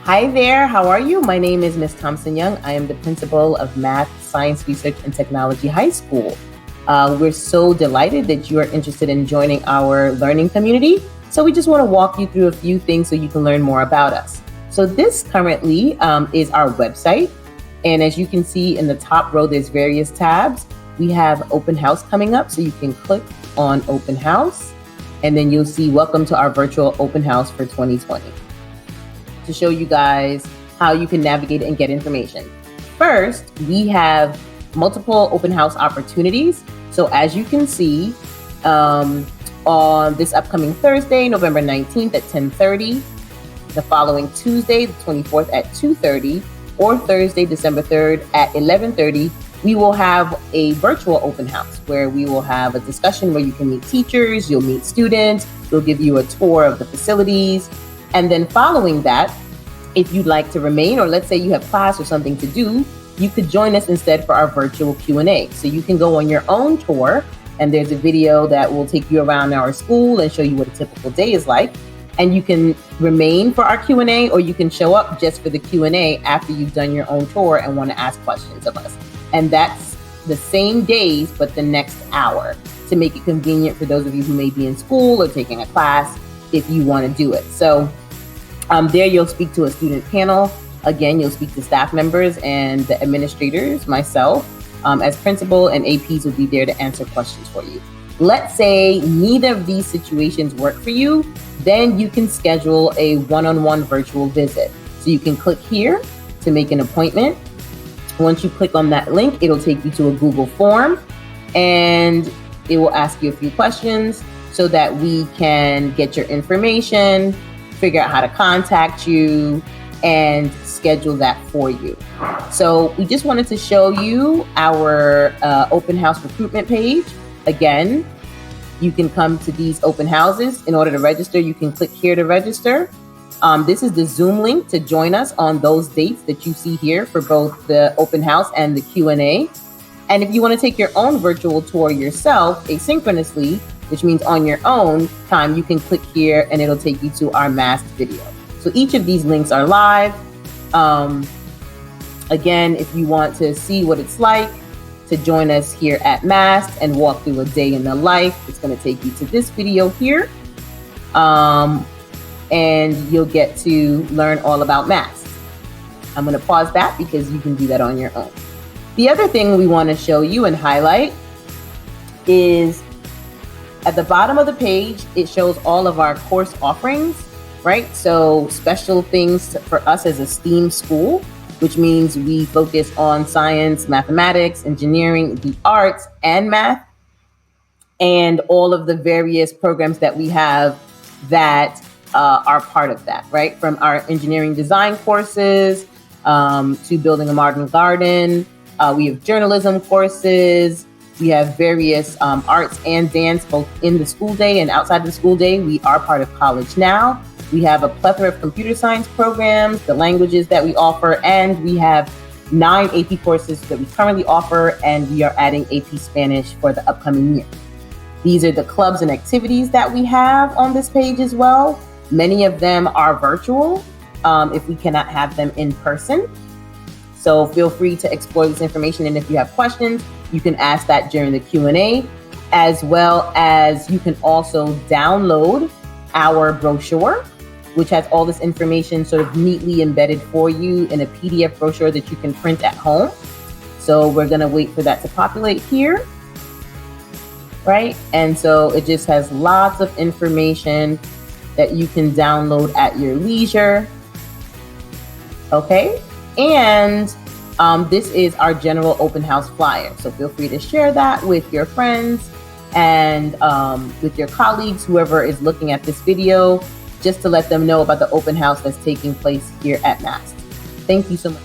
Hi there, how are you? My name is Ms. Thompson-Young. I am the principal of Math, Science, Research, and Technology High School. We're so delighted that you are interested in joining our learning community. So we just want to walk you through a few things so you can learn more about us. So this currently is our website. And as you can see in the top row, there's various tabs. We have open house coming up, so you can click on open house, and then you'll see welcome to our virtual open house for 2020. To show you guys how you can navigate and get information. First, we have multiple open house opportunities. So as you can see, on this upcoming Thursday, November 19th at 10:30, the following Tuesday, the 24th at 2:30, or Thursday, December 3rd at 11:30, we will have a virtual open house where we will have a discussion where you can meet teachers, you'll meet students, we'll give you a tour of the facilities. And then following that, if you'd like to remain, or let's say you have class or something to do, you could join us instead for our virtual Q&A. So you can go on your own tour, and there's a video that will take you around our school and show you what a typical day is like. And you can remain for our Q&A, or you can show up just for the Q&A after you've done your own tour and want to ask questions of us. And that's the same days, but the next hour, to make it convenient for those of you who may be in school or taking a class if you want to do it. So there you'll speak to a student panel. Again, you'll speak to staff members and the administrators, myself, as principal, and APs will be there to answer questions for you. Let's say neither of these situations work for you, then you can schedule a one-on-one virtual visit. So you can click here to make an appointment. Once you click on that link, it'll take you to a Google form, and it will ask you a few questions so that we can get your information, figure out how to contact you, and schedule that for you. So we just wanted to show you our open house recruitment page. Again, you can come to these open houses. In order to register, you can click here to register. This is the Zoom link to join us on those dates that you see here for both the open house and the Q&A. And if you want to take your own virtual tour yourself asynchronously, which means on your own time, you can click here and it'll take you to our Mast video. So each of these links are live. Again, if you want to see what it's like to join us here at Mast and walk through a day in the life, it's going to take you to this video here. And you'll get to learn all about Mast. I'm going to pause that because you can do that on your own. The other thing we want to show you and highlight is at the bottom of the page, it shows all of our course offerings, right? So special things for us as a STEAM school, which means we focus on science, mathematics, engineering, the arts, and math, and all of the various programs that we have that are part of that, right? From our engineering design courses to building a modern garden. We have journalism courses. We have various arts and dance, both in the school day and outside the school day. We are part of College Now. We have a plethora of computer science programs, the languages that we offer, and we have 9 AP courses that we currently offer, and we are adding AP Spanish for the upcoming year. These are the clubs and activities that we have on this page as well. Many of them are virtual if we cannot have them in person. So feel free to explore this information, and if you have questions, you can ask that during the Q&A, as well as you can also download our brochure, which has all this information sort of neatly embedded for you in a PDF brochure that you can print at home. So we're going to wait for that to populate here, right? And so it just has lots of information that you can download at your leisure. Okay. And this is our general open house flyer. So feel free to share that with your friends and with your colleagues, whoever is looking at this video, just to let them know about the open house that's taking place here at Mast. Thank you so much.